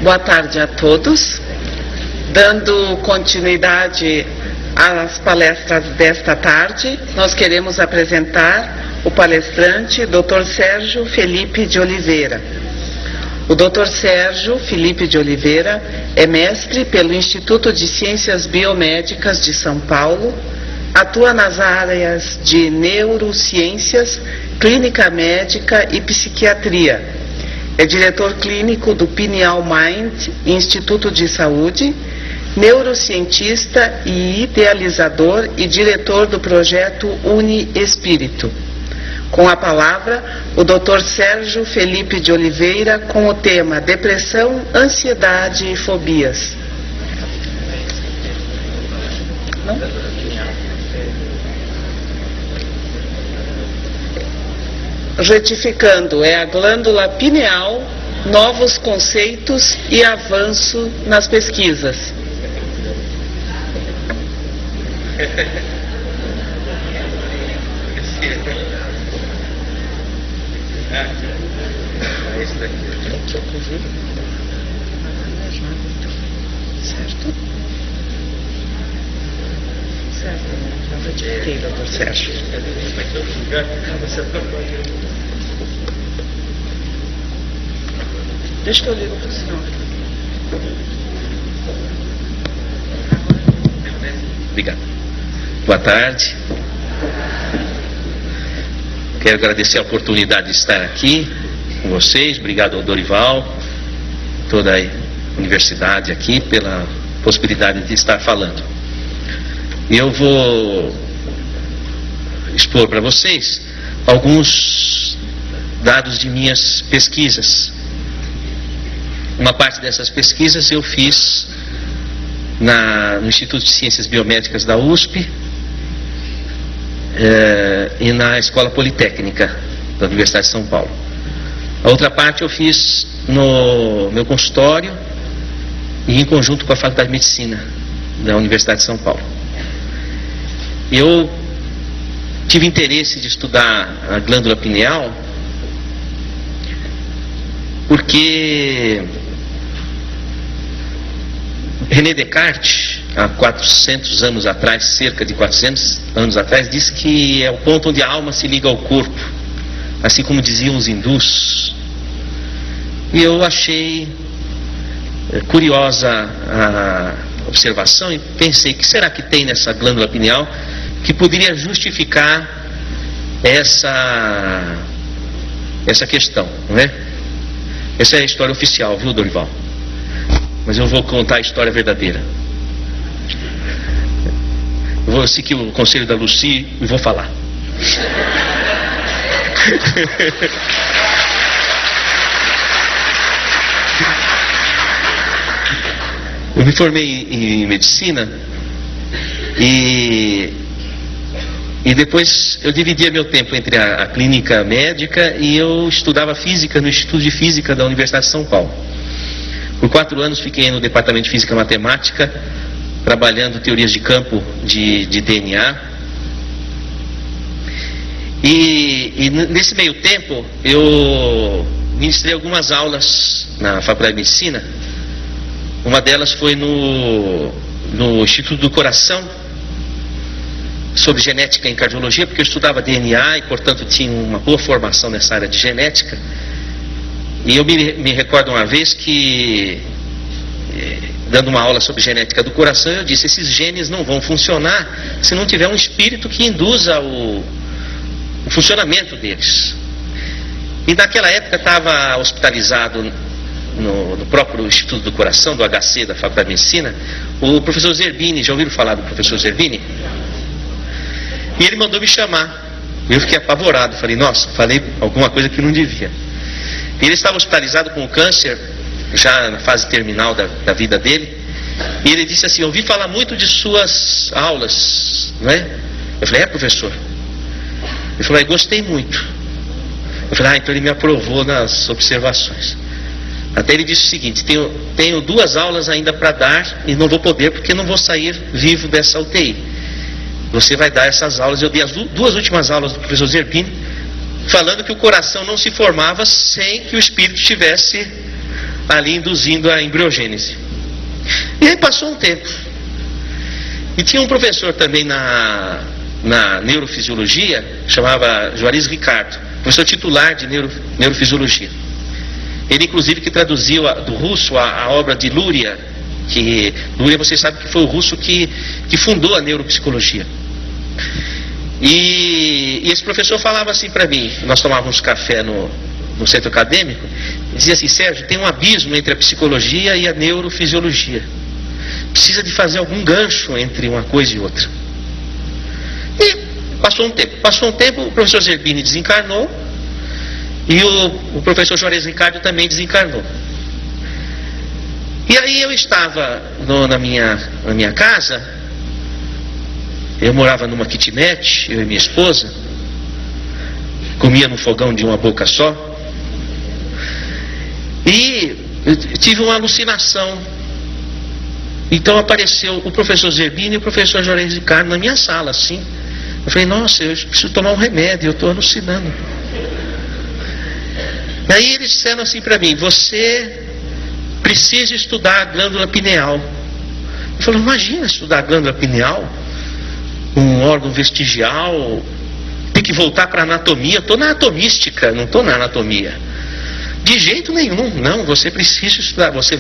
Boa tarde a todos. Dando continuidade às palestras desta tarde, nós queremos apresentar o palestrante Dr. Sérgio Felipe de Oliveira. O Dr. Sérgio Felipe de Oliveira é mestre pelo Instituto de Ciências Biomédicas de São Paulo, atua nas áreas de neurociências, clínica médica e psiquiatria. É diretor clínico do Pineal Mind Instituto de Saúde, neurocientista e idealizador e diretor do projeto Uni Espírito. Com a palavra, o Dr. Sérgio Felipe de Oliveira, com o tema Depressão, Ansiedade e Fobias. Não? Retificando, é a glândula pineal, novos conceitos e avanço nas pesquisas. Certo? Certo. Eu retifiquei, Dr. Sérgio. Deixa que eu ligo para o senhor. Obrigado. Boa tarde. Quero agradecer a oportunidade de estar aqui com vocês. Obrigado ao Dorival, toda a universidade aqui, pela possibilidade de estar falando. Eu vou expor para vocês alguns dados de minhas pesquisas. Uma parte dessas pesquisas eu fiz no Instituto de Ciências Biomédicas da USP e na Escola Politécnica da Universidade de São Paulo. A outra parte eu fiz no meu consultório e em conjunto com a Faculdade de Medicina da Universidade de São Paulo. Eu tive interesse de estudar a glândula pineal porque René Descartes, há 400 anos atrás, cerca de 400 anos atrás, disse que é o ponto onde a alma se liga ao corpo, assim como diziam os hindus. E eu achei curiosa a observação e pensei, o que será que tem nessa glândula pineal que poderia justificar essa questão, não é? Essa é a história oficial, viu, Dorival? Mas eu vou contar a história verdadeira. Eu vou seguir o conselho da Lucy e vou falar. Eu me formei em medicina e depois eu dividia meu tempo entre a clínica médica e eu estudava física no Instituto de Física da Universidade de São Paulo. Por 4 anos fiquei no Departamento de Física e Matemática, trabalhando teorias de campo de DNA. E nesse meio tempo eu ministrei algumas aulas na Faculdade de Medicina. Uma delas foi no Instituto do Coração, sobre genética em cardiologia, porque eu estudava DNA e, portanto, tinha uma boa formação nessa área de genética. E eu me recordo uma vez que, dando uma aula sobre genética do coração, eu disse, esses genes não vão funcionar se não tiver um espírito que induza o funcionamento deles. E naquela época estava hospitalizado no próprio Instituto do Coração, do HC, da Faculdade de Medicina, o professor Zerbini. Já ouviram falar do professor Zerbini? E ele mandou me chamar. Eu fiquei apavorado, falei, nossa, falei alguma coisa que não devia. E ele estava hospitalizado com câncer, já na fase terminal da vida dele. E ele disse assim, ouvi falar muito de suas aulas, não é? Eu falei, professor? Ele falou, gostei muito. Eu falei, então ele me aprovou nas observações. Até ele disse o seguinte, tenho 2 aulas ainda para dar e não vou poder porque não vou sair vivo dessa UTI. Você vai dar essas aulas. Eu dei as 2 últimas aulas do professor Zerbini, falando que o coração não se formava sem que o espírito estivesse ali induzindo a embriogênese. E aí passou um tempo. E tinha um professor também na neurofisiologia, chamava Juarez Ricardo, professor titular de neurofisiologia. Ele, inclusive, que traduziu do russo a obra de Luria, que Luria, vocês sabem que foi o russo que fundou a neuropsicologia. E esse professor falava assim para mim, nós tomávamos café no centro acadêmico, dizia assim: Sérgio, tem um abismo entre a psicologia e a neurofisiologia. Precisa de fazer algum gancho entre uma coisa e outra. E passou um tempo, o professor Zerbini desencarnou e o professor Juarez Ricardo também desencarnou. E aí eu estava na minha casa, eu morava numa kitnet, eu e minha esposa, comia no fogão de uma boca só, e eu tive uma alucinação. Então apareceu o professor Zerbini e o professor Juarez Ricardo na minha sala, assim. Eu falei: nossa, eu preciso tomar um remédio, eu estou alucinando. Aí eles disseram assim para mim: você precisa estudar a glândula pineal. Eu falei: imagina estudar a glândula pineal, um órgão vestigial, tem que voltar para a anatomia. Eu estou na anatomística, não estou na anatomia. De jeito nenhum, não, você precisa estudar, você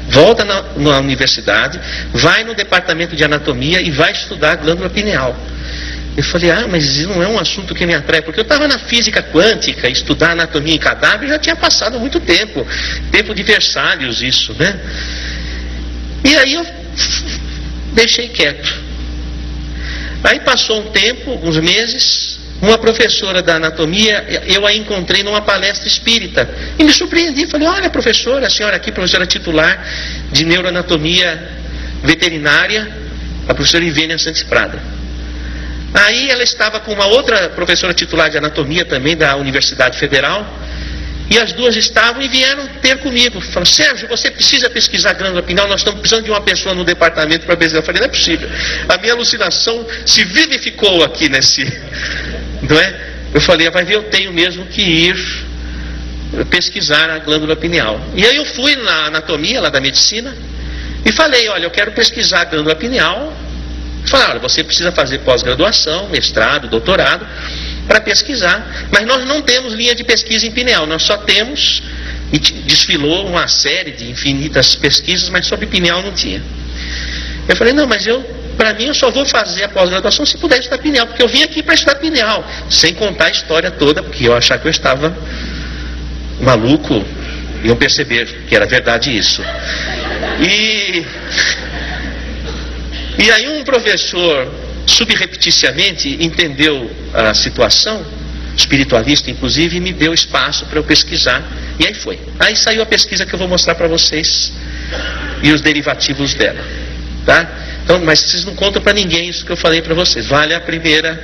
volta na universidade, vai no departamento de anatomia e vai estudar a glândula pineal. Eu falei: mas isso não é um assunto que me atrai, porque eu estava na física quântica, estudar anatomia em cadáver já tinha passado muito tempo de Versalhes isso, né? E aí eu deixei quieto. Aí passou um tempo, alguns meses, uma professora da anatomia, eu a encontrei numa palestra espírita, e me surpreendi, falei: olha professora, a senhora aqui, professora titular de neuroanatomia veterinária, a professora Ivênia Santos Prada. Aí ela estava com uma outra professora titular de anatomia também da Universidade Federal, e as duas estavam e vieram ter comigo. Falaram: Sérgio, você precisa pesquisar a glândula pineal, nós estamos precisando de uma pessoa no departamento para pesquisar. Eu falei: não é possível, a minha alucinação se vivificou aqui nesse... Não é? Eu falei: vai ver, eu tenho mesmo que ir pesquisar a glândula pineal. E aí eu fui na anatomia lá da medicina e falei: olha, eu quero pesquisar a glândula pineal. Falaram: olha, você precisa fazer pós-graduação, mestrado, doutorado, para pesquisar, mas nós não temos linha de pesquisa em pineal, nós só temos, e desfilou uma série de infinitas pesquisas, mas sobre pineal não tinha. Eu falei: não, mas para mim eu só vou fazer a pós-graduação se puder estudar pineal, porque eu vim aqui para estudar pineal, sem contar a história toda, porque eu achava que eu estava maluco, iam perceber que era verdade isso. E aí um professor, subrepticiamente, entendeu a situação, espiritualista inclusive, e me deu espaço para eu pesquisar, e aí foi. Aí saiu a pesquisa que eu vou mostrar para vocês, e os derivativos dela, tá? Então, mas vocês não contam para ninguém isso que eu falei para vocês, vale a primeira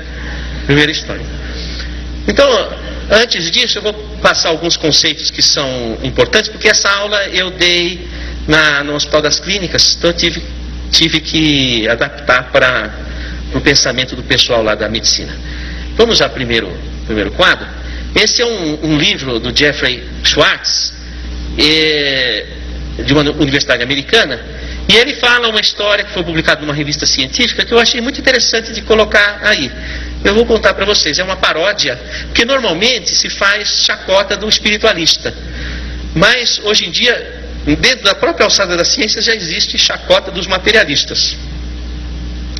história. Então, antes disso, eu vou passar alguns conceitos que são importantes, porque essa aula eu dei no Hospital das Clínicas, então eu tive que adaptar para o pensamento do pessoal lá da medicina. Vamos ao primeiro quadro. Esse é um livro do Jeffrey Schwartz, de uma universidade americana, e ele fala uma história que foi publicada numa revista científica que eu achei muito interessante de colocar aí. Eu vou contar para vocês, é uma paródia, porque normalmente se faz chacota do espiritualista, mas hoje em dia, dentro da própria alçada da ciência, já existe chacota dos materialistas.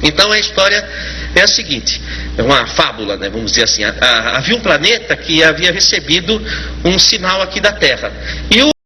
Então a história é a seguinte, é uma fábula, né, vamos dizer assim. Havia um planeta que havia recebido um sinal aqui da Terra, e